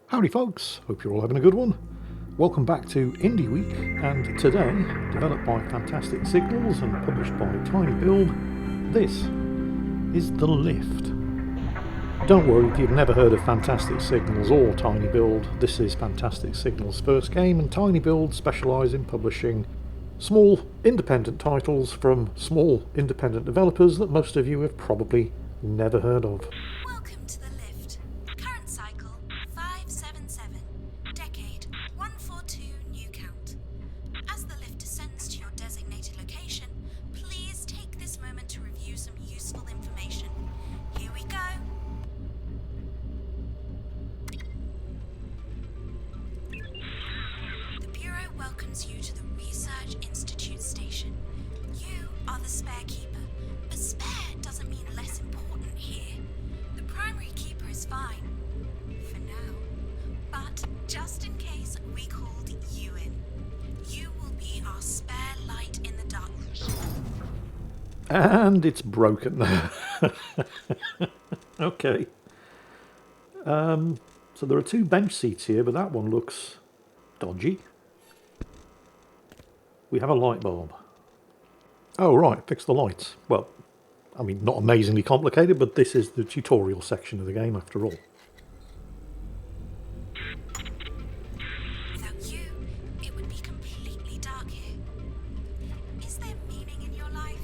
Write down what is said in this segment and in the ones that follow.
Howdy folks, hope you're all having a good one. Welcome back to Indie Week, and today, developed by Fantastic Signals and published by Tiny Build, this is The Lift. Don't worry if you've never heard of Fantastic Signals or Tiny Build, this is Fantastic Signals' first game, and Tiny Build specialise in publishing small independent titles from small independent developers that most of you have probably never heard of. Welcome to The Lift. Current cycle 577. Decade 142 new count. As the lift descends to your designated location, please take this moment to review some useful information. Here we go. The Bureau welcomes you to the Research Institute station. You are the spare keeper, but spare doesn't mean less important here. The primary keeper is fine, for now. But just in case we called you in, you will be our spare light in the darkness. And it's broken. Okay. So there are two bench seats here, but that one looks dodgy. We have a light bulb. Oh right, fix the lights. Well, I mean, not amazingly complicated, but this is the tutorial section of the game after all. Without you, it would be completely dark here. Is there meaning in your life?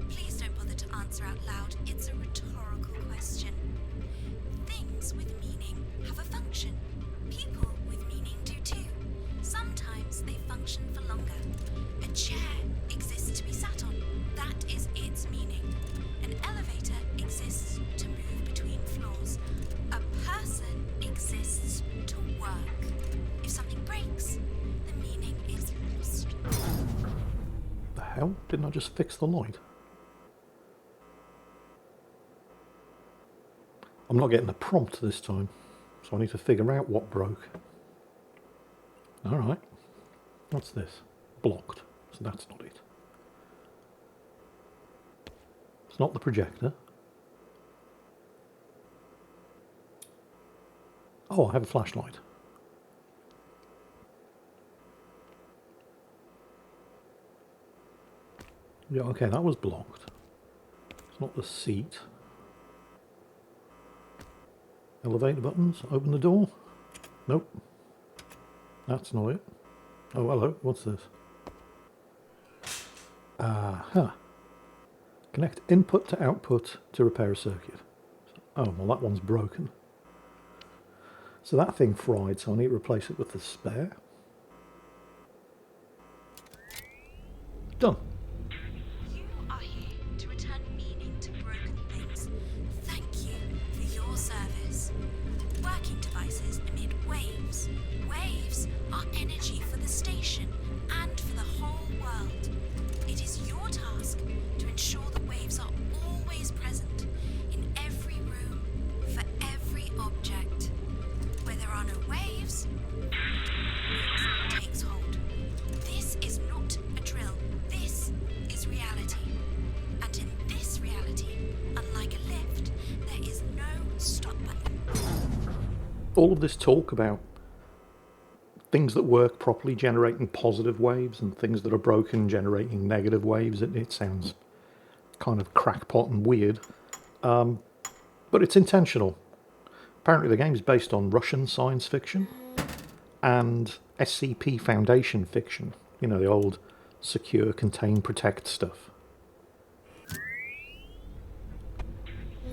Please don't bother to answer out loud. It's a rhetorical question. Things with meaning have a function. People with meaning do too. Sometimes they function for longer. A chair exists to be sat on. That is its meaning. An elevator exists to move between floors. A person exists to work. If something breaks, the meaning is lost. The hell? Didn't I just fix the light? I'm not getting a prompt this time, so I need to figure out what broke. Alright. What's this? Blocked. So that's not it. It's not the projector. Oh, I have a flashlight. Yeah, okay, that was blocked. It's not the seat. Elevator buttons, open the door. Nope. That's not it. Oh, hello, what's this? Aha. Connect input to output to repair a circuit. Oh, well that one's broken. So that thing fried, so I need to replace it with the spare. Done. You are here to return meaning to broken things. Thank you for your service. Working devices emit waves. Waves are energy for the station and for the whole world. It is your task to ensure the waves are always present in every room for every object. Where there are no waves, it takes hold. This is not a drill. This is reality. And in this reality, unlike a lift, there is no stop button. All of this talk about things that work properly generating positive waves and things that are broken generating negative waves, it sounds kind of crackpot and weird, but it's intentional. Apparently the game is based on Russian science fiction and SCP Foundation fiction, you know, the old secure, contain, protect stuff.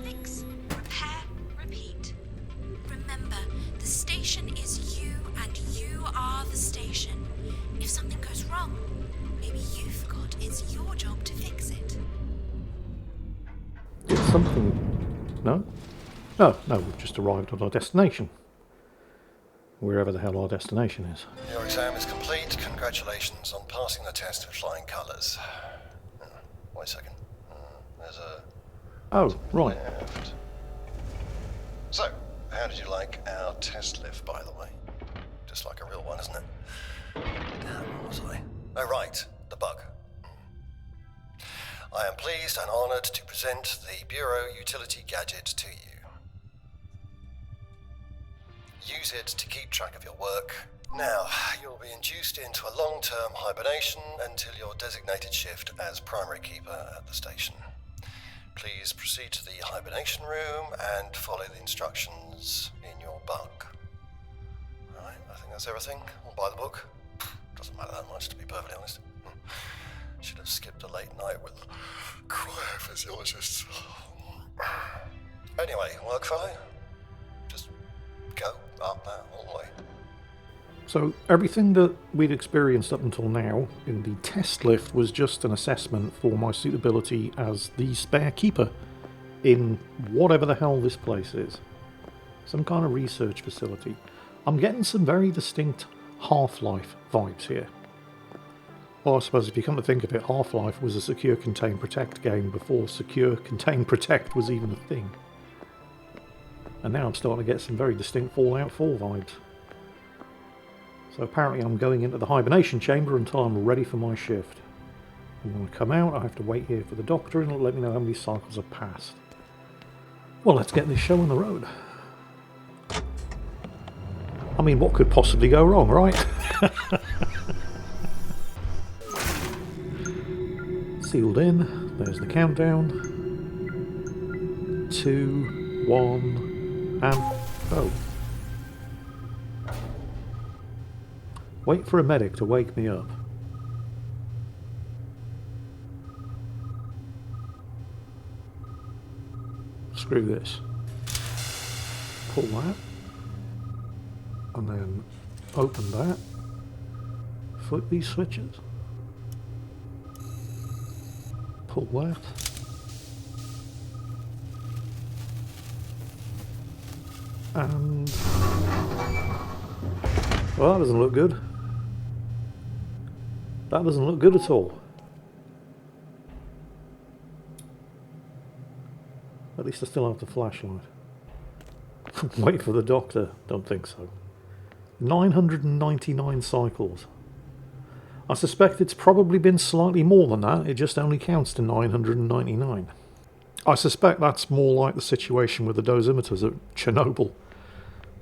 Fix, repair, repeat. Remember, the station is you and you are the station. If something goes wrong, maybe you forgot it's your job to fix it. It's something... No? No, we've just arrived at our destination. Wherever the hell our destination is. Your exam is complete. Congratulations on passing the test with flying colours. Wait a second. There's a... Oh, right. Lift. So, how did you like our test lift, by the way? Just like a real one, isn't it? Where was I? Oh, right. The bug. I am pleased and honoured to present the Bureau Utility Gadget to you. use it to keep track of your work. Now, you'll be induced into a long-term hibernation until your designated shift as primary keeper at the station. Please proceed to the hibernation room and follow the instructions in your book. Alright, I think that's everything. I'll buy the book. Doesn't matter that much, to be perfectly honest. Should have skipped a late night with cryophysiologists. Anyway, work fine? Just go up that hallway. So everything that we'd experienced up until now in the test lift was just an assessment for my suitability as the spare keeper in whatever the hell this place is. Some kind of research facility. I'm getting some very distinct Half-Life vibes here. Well, I suppose if you come to think of it, Half-Life was a Secure Contain Protect game before Secure Contain Protect was even a thing. And now I'm starting to get some very distinct Fallout 4 vibes. So apparently I'm going into the hibernation chamber until I'm ready for my shift. And when I come out, I have to wait here for the doctor and it'll let me know how many cycles have passed. Well, let's get this show on the road. I mean, what could possibly go wrong, right? Sealed in. There's the countdown. 2, 1, and go. Wait for a medic to wake me up. Screw this. Pull that. And then open that. Flip these switches. Pull that. And... well, that doesn't look good. That doesn't look good at all. At least I still have the flashlight. Wait for the doctor. Don't think so. 999 cycles. I suspect it's probably been slightly more than that. It just only counts to 999. I suspect that's more like the situation with the dosimeters at Chernobyl,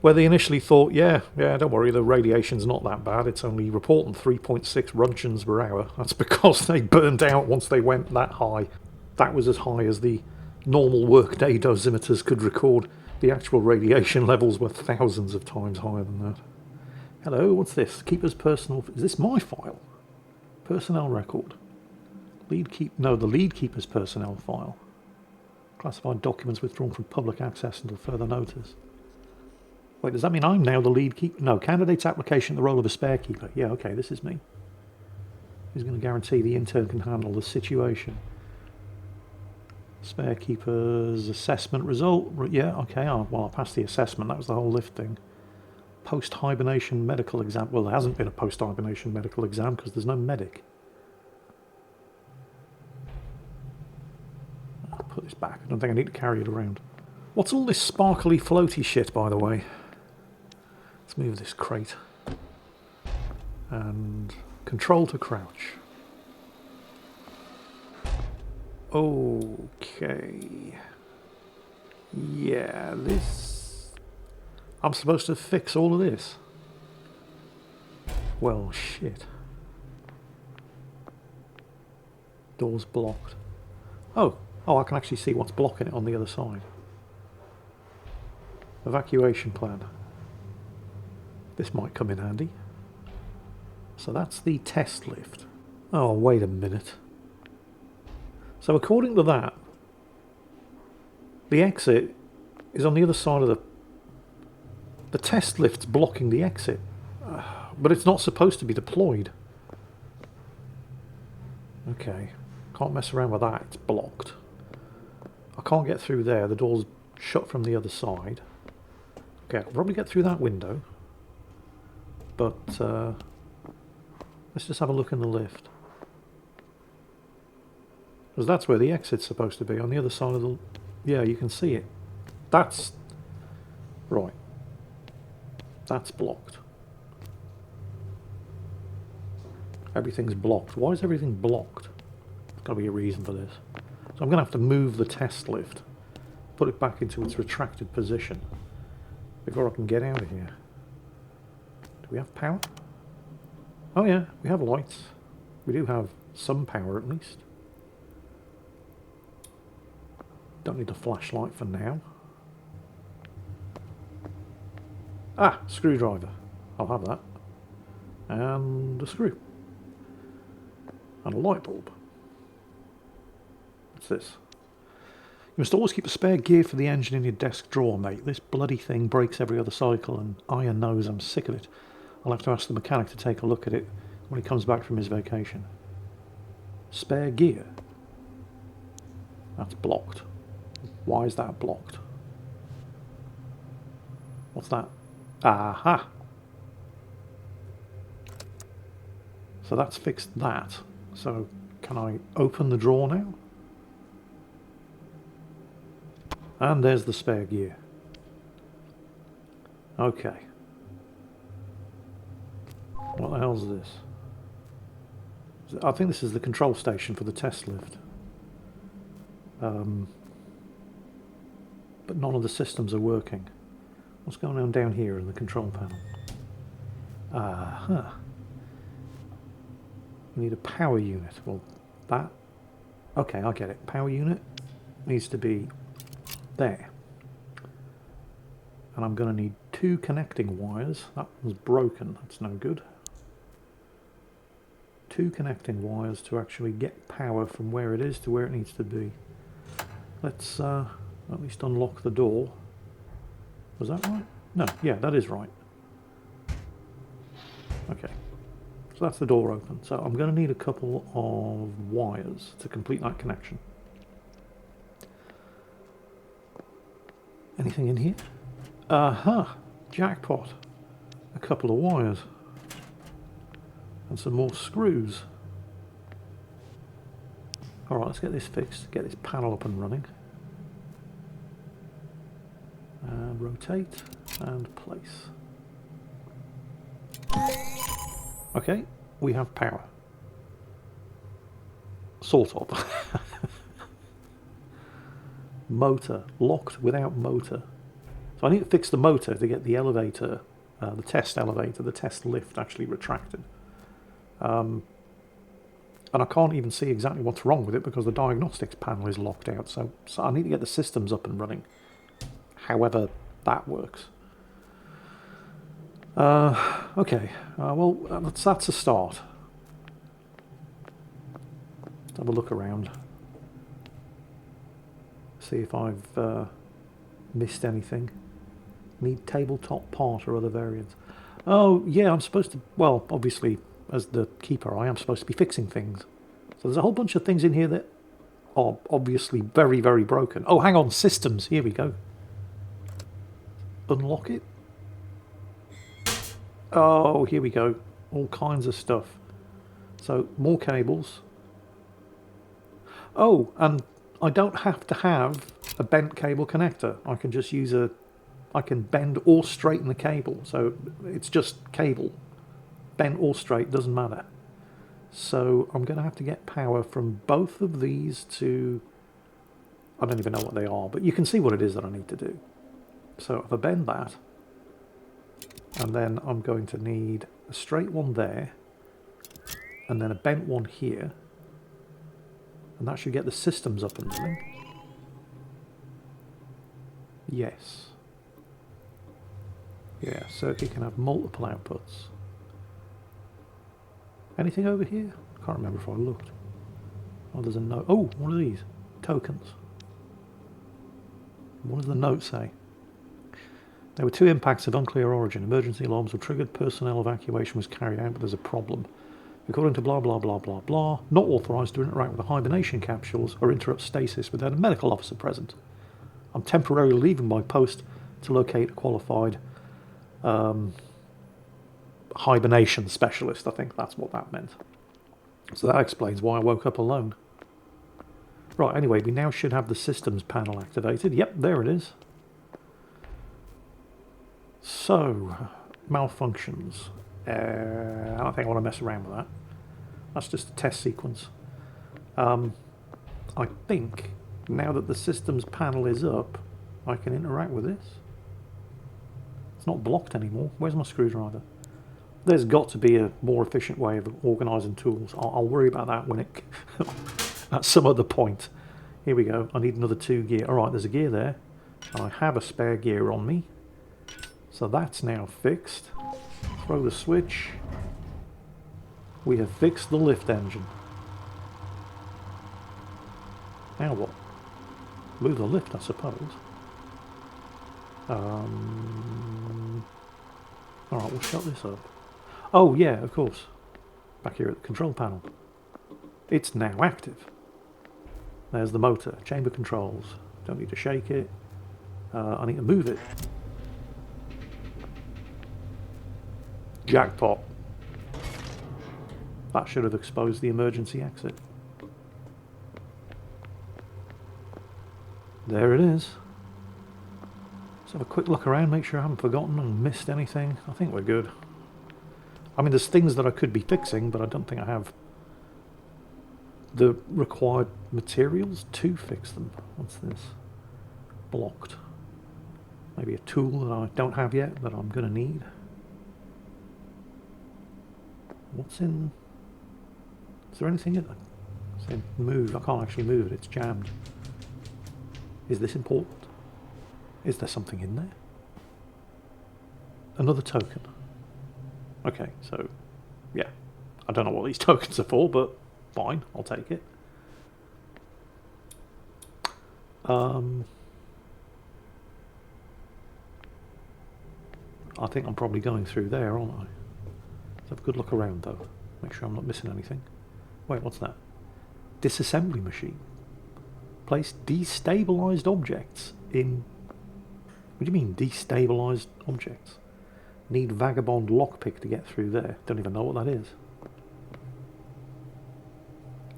where they initially thought, yeah, don't worry, the radiation's not that bad. It's only reporting 3.6 roentgens per hour. That's because they burned out once they went that high. That was as high as the normal workday dosimeters could record. The actual radiation levels were thousands of times higher than that. Hello, what's this? Keeper's personal... is this my file? Personnel record. The lead keeper's personnel file. Classified documents withdrawn from public access until further notice. Wait, does that mean I'm now the lead keeper? No, candidate's application the role of a spare keeper. Yeah, okay, this is me. Who's going to guarantee the intern can handle the situation? Spare keeper's assessment result. Yeah, okay, well, I passed the assessment. That was the whole lift thing. Post-hibernation medical exam. Well, there hasn't been a post-hibernation medical exam because there's no medic. I'll put this back. I don't think I need to carry it around. What's all this sparkly floaty shit, by the way? Let's move this crate. And control to crouch. Okay. Yeah, this... I'm supposed to fix all of this. Well, shit. Door's blocked. Oh, I can actually see what's blocking it on the other side. Evacuation plan. This might come in handy. So that's the test lift. Oh, wait a minute. So according to that, the exit is on the other side of the test lift's blocking the exit. But it's not supposed to be deployed. Okay. Can't mess around with that. It's blocked. I can't get through there. The door's shut from the other side. Okay, I'll probably get through that window. But, let's just have a look in the lift. Because that's where the exit's supposed to be, on the other side of the... yeah, you can see it. That's... right. That's blocked. Everything's blocked. Why is everything blocked? There's got to be a reason for this. So I'm going to have to move the test lift. Put it back into its retracted position. before I can get out of here. Do we have power? Oh yeah, we have lights. We do have some power at least. Don't need a flashlight for now. Ah, screwdriver. I'll have that. And a screw. And a light bulb. What's this? You must always keep a spare gear for the engine in your desk drawer, mate. This bloody thing breaks every other cycle, and iron knows I'm sick of it. I'll have to ask the mechanic to take a look at it when he comes back from his vacation. Spare gear? That's blocked. Why is that blocked? What's that? Aha! So that's fixed that. So can I open the drawer now? And there's the spare gear. Okay. What the hell's this? I think this is the control station for the test lift. But none of the systems are working. What's going on down here in the control panel? Aha. We need a power unit. Well, that... Okay, I get it. Power unit needs to be there. And I'm going to need 2 connecting wires. That one's broken. That's no good. 2 connecting wires to actually get power from where it is to where it needs to be. Let's at least unlock the door. Was that right? No, yeah, that is right. Okay. So that's the door open. So I'm going to need a couple of wires to complete that connection. Anything in here? Aha! Jackpot. A couple of wires. And some more screws. Alright, let's get this fixed. Get this panel up and running. And rotate and place. Okay, we have power. Sort of. Motor. Locked without motor. So I need to fix the motor to get the elevator, the test elevator, the test lift actually retracted. And I can't even see exactly what's wrong with it because the diagnostics panel is locked out. So I need to get the systems up and running. However that works. Okay, well, that's a start. Let's have a look around. See if I've missed anything. Need tabletop part or other variants. Oh, yeah, I'm supposed to... Well, obviously, as the keeper, I am supposed to be fixing things. So there's a whole bunch of things in here that are obviously very, very broken. Oh, hang on, systems. Here we go. Unlock it. Oh, here we go. All kinds of stuff. So, more cables. Oh, and I don't have to have a bent cable connector. I can just use a... I can bend or straighten the cable. So, it's just cable. Bent or straight, doesn't matter. So, I'm going to have to get power from both of these to... I don't even know what they are, but you can see what it is that I need to do. So, if I bend that... And then I'm going to need a straight one there, and then a bent one here, and that should get the systems up and running. Yes. Yeah, circuit can have multiple outputs. Anything over here? I can't remember if I looked. Oh, there's a note. Oh, one of these. Tokens. What does the note say? There were 2 impacts of unclear origin. Emergency alarms were triggered, personnel evacuation was carried out, but there's a problem. According to blah blah blah blah blah, not authorised to interact with the hibernation capsules or interrupt stasis without a medical officer present. I'm temporarily leaving my post to locate a qualified hibernation specialist. I think that's what that meant. So that explains why I woke up alone. Right, anyway, we now should have the systems panel activated. Yep, there it is. So, malfunctions. I don't think I want to mess around with that. That's just a test sequence. I think now that the systems panel is up, I can interact with this. It's not blocked anymore. Where's my screwdriver? There's got to be a more efficient way of organising tools. I'll worry about that when it at some other point. Here we go. I need another 2 gear. Alright, there's a gear there. And I have a spare gear on me. So that's now fixed. Throw the switch. We have fixed the lift engine. Now what? Move the lift, I suppose. Alright, we'll shut this up. Oh yeah, of course. Back here at the control panel. It's now active. There's the motor, chamber controls. Don't need to shake it. I need to move it. Jackpot. That should have exposed the emergency exit. There it is. Let's have a quick look around, make sure I haven't forgotten and missed anything. I think we're good. I mean, there's things that I could be fixing, but I don't think I have the required materials to fix them. What's this? Blocked. Maybe a tool that I don't have yet that I'm going to need. What's in... Is there anything in it? Say move. I can't actually move it. It's jammed. Is this important? Is there something in there? Another token. Okay, so... Yeah. I don't know what these tokens are for, but fine. I'll take it. I think I'm probably going through there, aren't I? Let's have a good look around, though. Make sure I'm not missing anything. Wait, what's that? Disassembly machine. Place destabilized objects in... What do you mean, destabilized objects? Need vagabond lockpick to get through there. Don't even know what that is.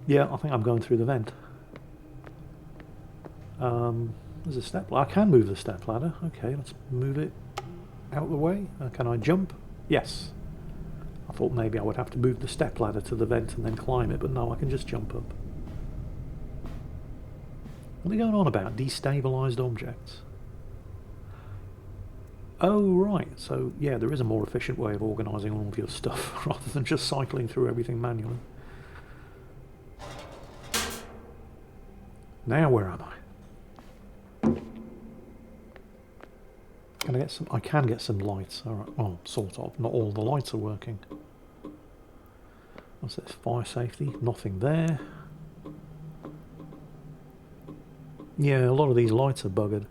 Yeah, I think I'm going through the vent. There's a step ladder. I can move the step ladder. Okay, let's move it out of the way. Can I jump? Yes. I thought maybe I would have to move the step ladder to the vent and then climb it, but no, I can just jump up. What are they going on about? Destabilized objects. Oh, right. So, yeah, there is a more efficient way of organising all of your stuff rather than just cycling through everything manually. Now, where am I? Can I get some? I can get some lights. All right. Well, sort of. Not all the lights are working. What's this? Fire safety. Nothing there. Yeah, a lot of these lights are buggered.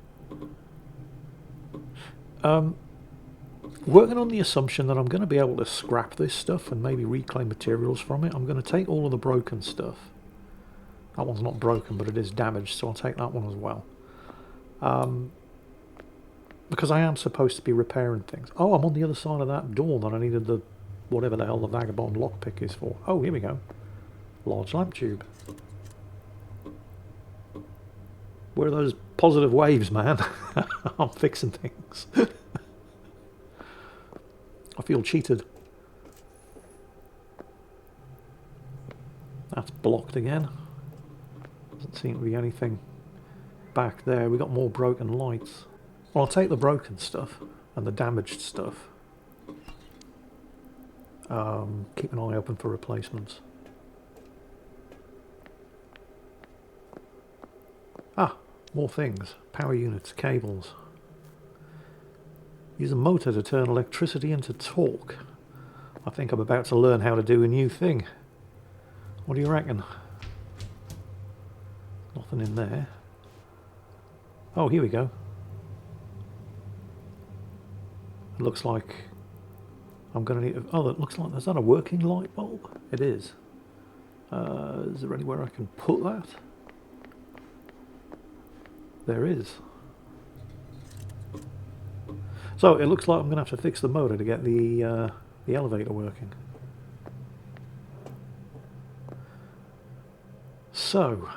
Working on the assumption that I'm going to be able to scrap this stuff and maybe reclaim materials from it, I'm going to take all of the broken stuff. That one's not broken, but it is damaged, so I'll take that one as well. Because I am supposed to be repairing things. Oh, I'm on the other side of that door that I needed the... whatever the hell the vagabond lockpick is for. Oh, here we go. Large lamp tube. Where are those positive waves, man? I'm fixing things. I feel cheated. That's blocked again. Doesn't seem to be anything back there. We got more broken lights. Well, I'll take the broken stuff and the damaged stuff. Keep an eye open for replacements. Ah, more things. Power units, cables. Use a motor to turn electricity into torque. I think I'm about to learn how to do a new thing. What do you reckon? Nothing in there. Oh, here we go. It looks like I'm going to need... Oh, it looks like... Is that a working light bulb? It is. Is there anywhere I can put that? There is. So it looks like I'm going to have to fix the motor to get the elevator working. So,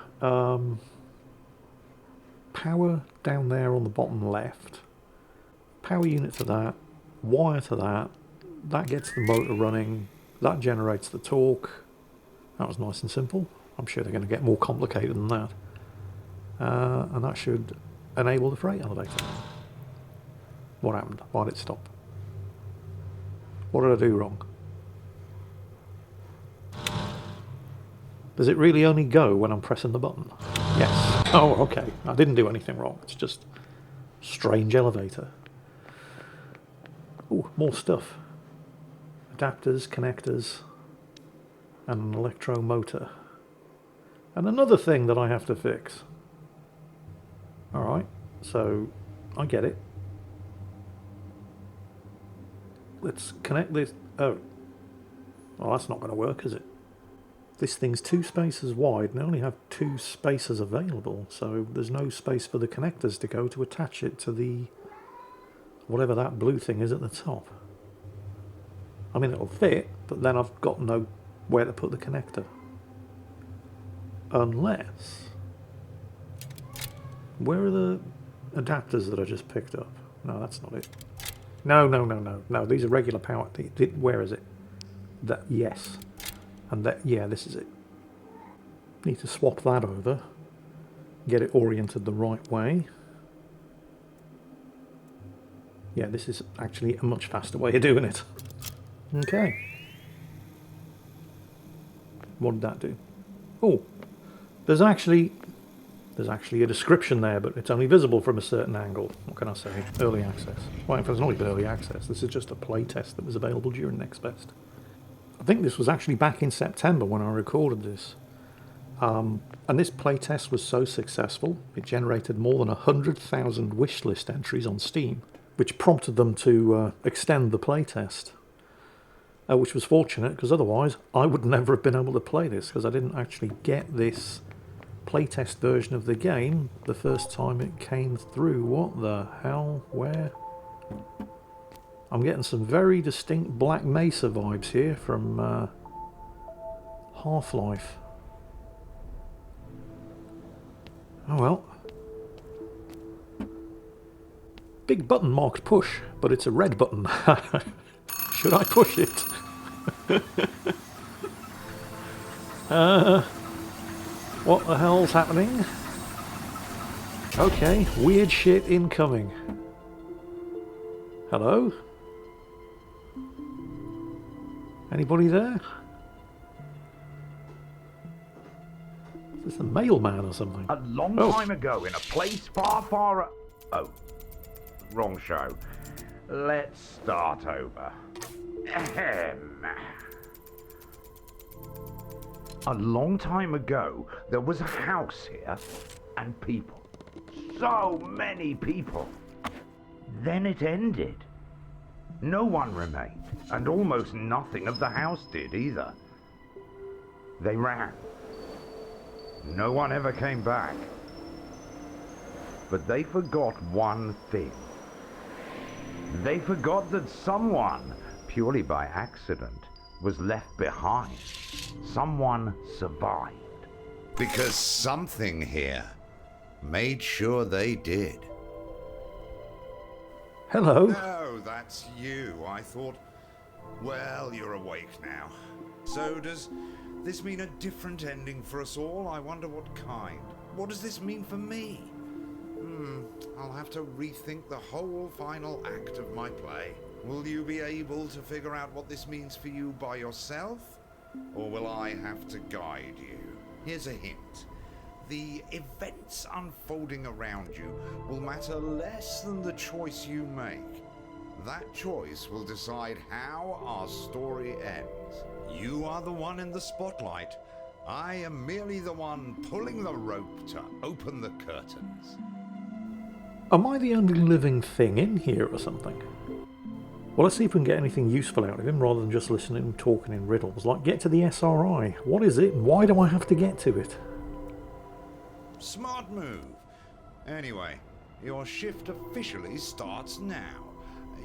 power down there on the bottom left. Power unit to that. Wire to that. That gets the motor running. That generates the torque. That was nice and simple. I'm sure they're going to get more complicated than that. And that should enable the freight elevator. What happened? Why did it stop? What did I do wrong? Does it really only go when I'm pressing the button? Yes. Oh, okay. I didn't do anything wrong. It's just strange elevator. Oh, more stuff. Adapters, connectors, and an electromotor. And another thing that I have to fix. Alright, so I get it. Let's connect this. Oh. Well, that's not going to work, is it? This thing's 2 spaces wide and I only have 2 spaces available, so there's no space for the connectors to go to attach it to the whatever that blue thing is at the top. I mean, it'll fit, but then I've got nowhere to put the connector. Unless... Where are the adapters that I just picked up? No, that's not it. No, these are regular power. Where is it? That, yes. And that, yeah, this is it. Need to swap that over. Get it oriented the right way. Yeah, this is actually a much faster way of doing it. Okay. What did that do? Oh, there's actually a description there, but it's only visible from a certain angle. What can I say? Early access. Well, in fact, it's not even early access. This is just a playtest that was available during Next Best. I think this was actually back in September when I recorded this. And this playtest was so successful, it generated more than 100,000 wishlist entries on Steam, which prompted them to extend the playtest. Which was fortunate, because otherwise I would never have been able to play this, because I didn't actually get this playtest version of the game the first time it came through. What the hell? Where? I'm getting some very distinct Black Mesa vibes here from Half-Life. Oh well. Big button marked push, but it's a red button. Should I push it? What the hell's happening? Okay, weird shit incoming. Hello? Anybody there? Is this a mailman or something? A long time ago, in a place far... Oh, wrong show. Let's start over. Ahem. A long time ago, there was a house here, and people. So many people. Then it ended. No one remained, and almost nothing of the house did either. They ran. No one ever came back. But they forgot one thing. They forgot that someone, purely by accident, was left behind. Someone survived. Because something here made sure they did. Hello. Oh, that's you. I thought, well, you're awake now. So does this mean a different ending for us all? I wonder what kind. What does this mean for me? I'll have to rethink the whole final act of my play. Will you be able to figure out what this means for you by yourself? Or will I have to guide you? Here's a hint. The events unfolding around you will matter less than the choice you make. That choice will decide how our story ends. You are the one in the spotlight. I am merely the one pulling the rope to open the curtains. Am I the only living thing in here or something? Well, let's see if we can get anything useful out of him rather than just listening and talking in riddles. Like, get to the SRI. What is it and why do I have to get to it? Smart move. Anyway, your shift officially starts now.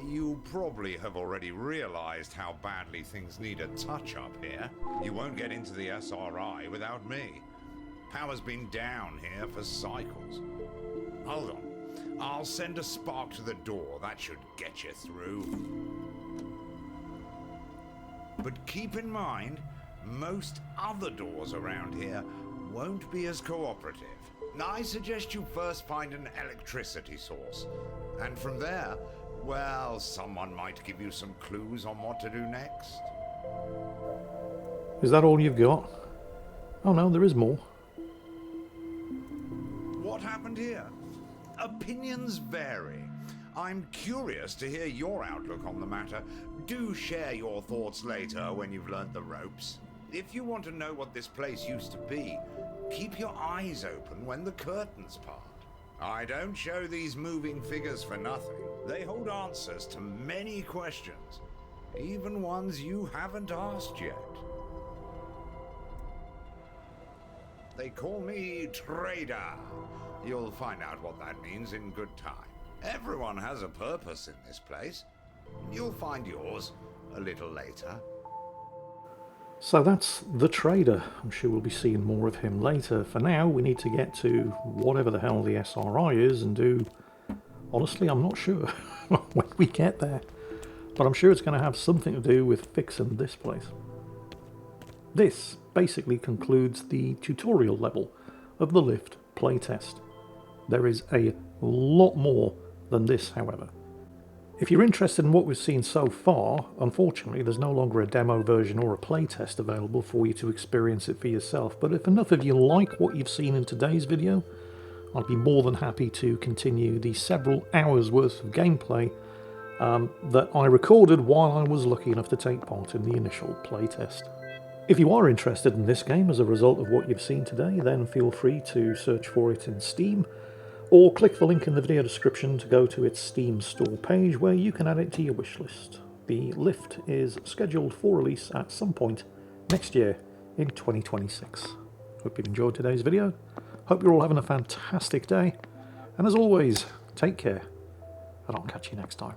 You probably have already realized how badly things need a touch-up here. You won't get into the SRI without me. Power's been down here for cycles. Hold on. I'll send a spark to the door. That should get you through. But keep in mind, most other doors around here won't be as cooperative. I suggest you first find an electricity source. And from there, Well, someone might give you some clues on what to do next. Is that all you've got? Oh no, there is more. What happened here? Opinions vary. I'm curious to hear your outlook on the matter. Do share your thoughts later when you've learned the ropes. If you want to know what this place used to be, keep your eyes open when the curtains part. I don't show these moving figures for nothing. They hold answers to many questions, even ones you haven't asked yet. They call me Trader. You'll find out what that means in good time. Everyone has a purpose in this place. You'll find yours a little later. So that's the Trader. I'm sure we'll be seeing more of him later. For now, we need to get to whatever the hell the SRI is and do... Honestly, I'm not sure when we get there. But I'm sure it's going to have something to do with fixing this place. This basically concludes the tutorial level of the lift playtest. There is a lot more than this, however. If you're interested in what we've seen so far, unfortunately there's no longer a demo version or a playtest available for you to experience it for yourself, but if enough of you like what you've seen in today's video, I'd be more than happy to continue the several hours worth of gameplay that I recorded while I was lucky enough to take part in the initial playtest. If you are interested in this game as a result of what you've seen today, then feel free to search for it in Steam, or click the link in the video description to go to its Steam store page where you can add it to your wishlist. The Lift is scheduled for release at some point next year in 2026. Hope you've enjoyed today's video. Hope you're all having a fantastic day. And as always, take care, and I'll catch you next time.